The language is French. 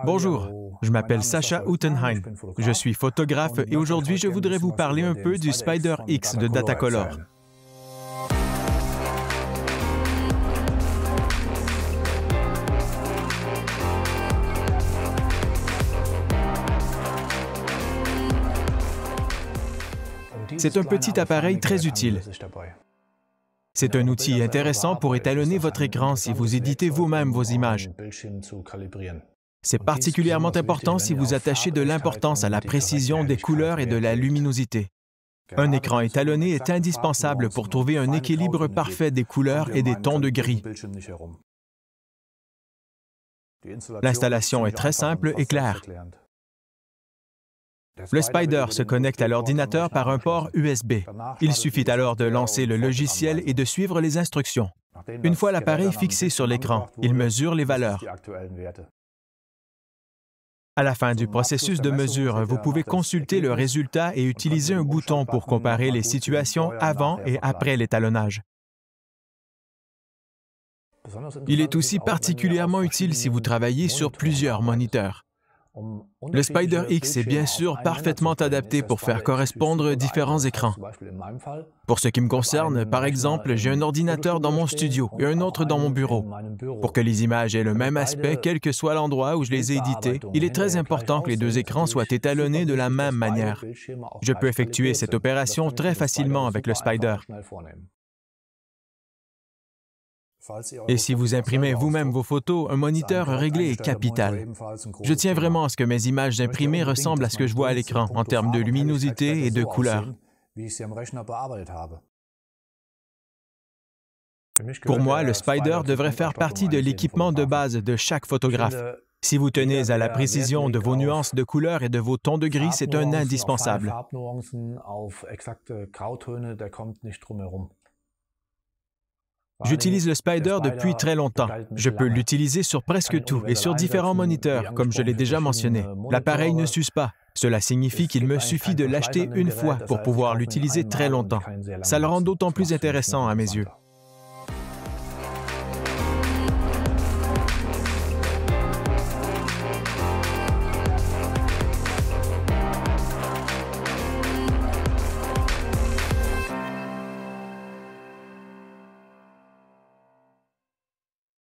Bonjour, je m'appelle Sacha Utenheim. Je suis photographe et aujourd'hui je voudrais vous parler un peu du Spider X de Datacolor. C'est un petit appareil très utile. C'est un outil intéressant pour étalonner votre écran si vous éditez vous-même vos images. C'est particulièrement important si vous attachez de l'importance à la précision des couleurs et de la luminosité. Un écran étalonné est indispensable pour trouver un équilibre parfait des couleurs et des tons de gris. L'installation est très simple et claire. Le Spider se connecte à l'ordinateur par un port USB. Il suffit alors de lancer le logiciel et de suivre les instructions. Une fois l'appareil fixé sur l'écran, il mesure les valeurs. À la fin du processus de mesure, vous pouvez consulter le résultat et utiliser un bouton pour comparer les situations avant et après l'étalonnage. Il est aussi particulièrement utile si vous travaillez sur plusieurs moniteurs. Le Spider X est bien sûr parfaitement adapté pour faire correspondre différents écrans. Pour ce qui me concerne, par exemple, j'ai un ordinateur dans mon studio et un autre dans mon bureau. Pour que les images aient le même aspect, quel que soit l'endroit où je les ai éditées, il est très important que les deux écrans soient étalonnés de la même manière. Je peux effectuer cette opération très facilement avec le Spider. Et si vous imprimez vous-même vos photos, un moniteur réglé est capital. Je tiens vraiment à ce que mes images imprimées ressemblent à ce que je vois à l'écran en termes de luminosité et de couleur. Pour moi, le Spider devrait faire partie de l'équipement de base de chaque photographe. Si vous tenez à la précision de vos nuances de couleurs et de vos tons de gris, c'est un indispensable. J'utilise le Spider depuis très longtemps. Je peux l'utiliser sur presque tout et sur différents moniteurs, comme je l'ai déjà mentionné. L'appareil ne s'use pas. Cela signifie qu'il me suffit de l'acheter une fois pour pouvoir l'utiliser très longtemps. Ça le rend d'autant plus intéressant à mes yeux.